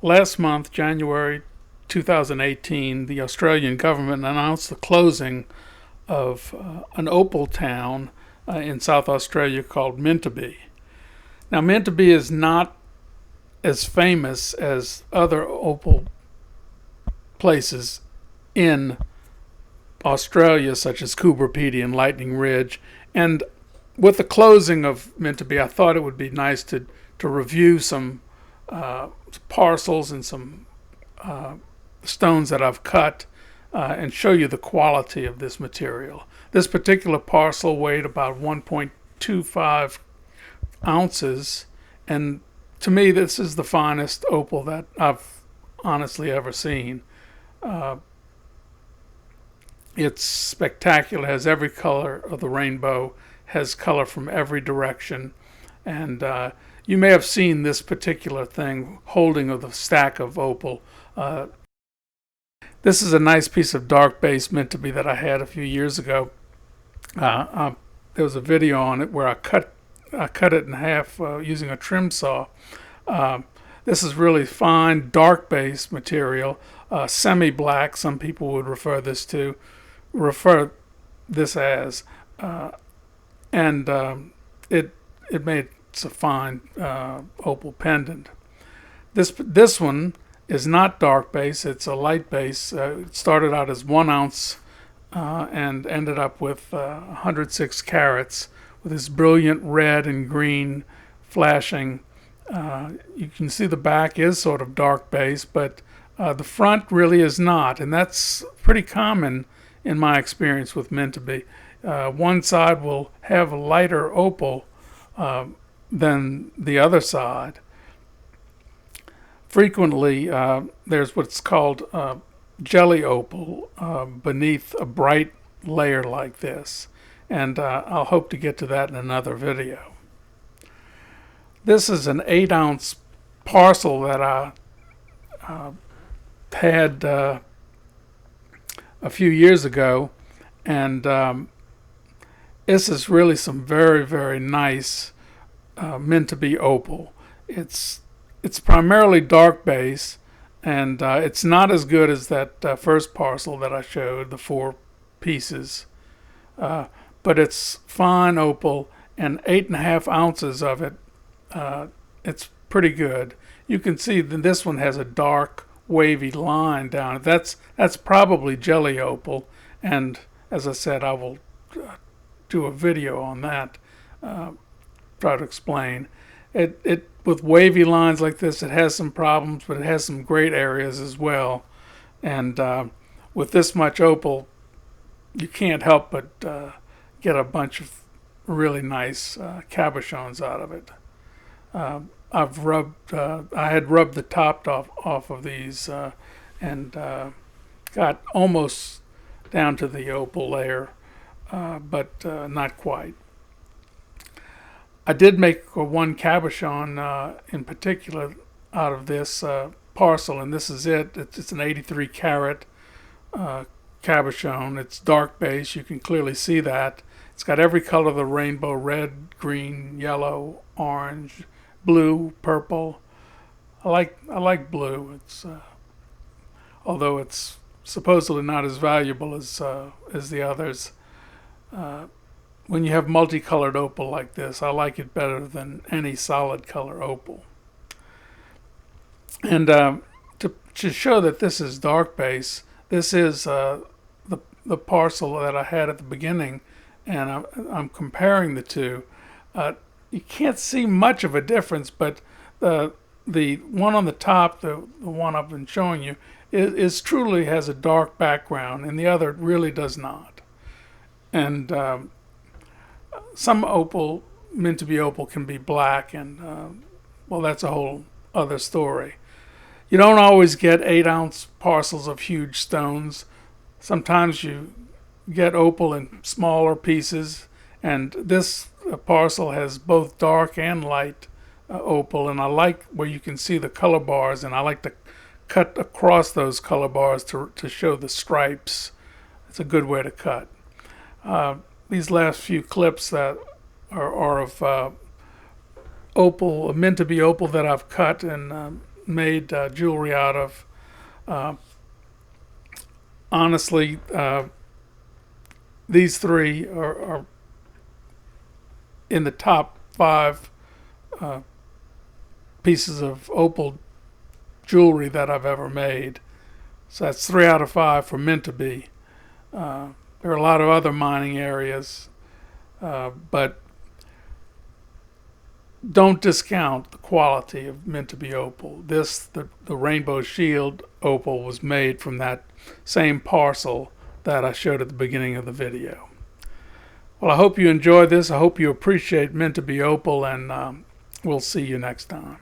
Last month, January 2018, the Australian government announced the closing of an opal town in South Australia called Mintabie. Now, Mintabie is not as famous as other opal places in Australia, such as Coober Pedy and Lightning Ridge. And with the closing of Mintabie, I thought it would be nice to review some parcels and some stones that I've cut and show you the quality of this material. This particular parcel weighed about 1.25 ounces, and to me, this is the finest opal that I've honestly ever seen. It's spectacular, has every color of the rainbow, has color from every direction, and you may have seen this particular thing holding of the stack of opal. This is a nice piece of dark base Mintabie that I had a few years ago. There was a video on it where I cut it in half using a trim saw. This is really fine dark base material, semi-black. Some people would refer this as, and it made a fine opal pendant. This one is not dark base; it's a light base. It started out as 1 ounce and ended up with 106 carats, with this brilliant red and green flashing. You can see the back is sort of dark base, but the front really is not, and that's pretty common in my experience with Mintabie. One side will have a lighter opal than the other side. Frequently, there's what's called jelly opal beneath a bright layer like this, and I'll hope to get to that in another video. This is an 8-ounce parcel that I had a few years ago, and this is really some very, very nice Mintabie opal. It's primarily dark base, and it's not as good as that first parcel that I showed, the 4 pieces, but it's fine opal, and 8.5 ounces of it. It's pretty good. You can see that this one has a dark wavy line down it. That's probably jelly opal, and as I said, I will do a video on that, try to explain it. With wavy lines like this, it has some problems, but it has some great areas as well. And with this much opal, you can't help but get a bunch of really nice cabochons out of it. I had rubbed the top off of these and got almost down to the opal layer, but not quite. I did make one cabochon in particular out of this parcel, and this is it. It's an 83 carat cabochon. It's dark base. You can clearly see that. It's got every color of the rainbow: red, green, yellow, orange, blue, purple. I like blue. It's although it's supposedly not as valuable as the others. When you have multicolored opal like this, I like it better than any solid color opal. And to show that this is dark base, this is the parcel that I had at the beginning, and I'm comparing the two. You can't see much of a difference, but the one on the top, the one I've been showing you, is truly has a dark background, and the other really does not. And some opal, Mintabie opal, can be black, and well, that's a whole other story. You don't always get 8-ounce parcels of huge stones. Sometimes you get opal in smaller pieces, and this parcel has both dark and light opal, and I like where you can see the color bars, and I like to cut across those color bars to show the stripes. It's a good way to cut. These last few clips that are of opal, Mintabie opal that I've cut and made jewelry out of. Honestly, these three are in the top 5 pieces of opal jewelry that I've ever made. So that's 3 out of 5 for Mintabie. There are a lot of other mining areas, but don't discount the quality of Mintabie opal. The Rainbow Shield opal was made from that same parcel that I showed at the beginning of the video. Well, I hope you enjoyed this. I hope you appreciate Mintabie opal, and we'll see you next time.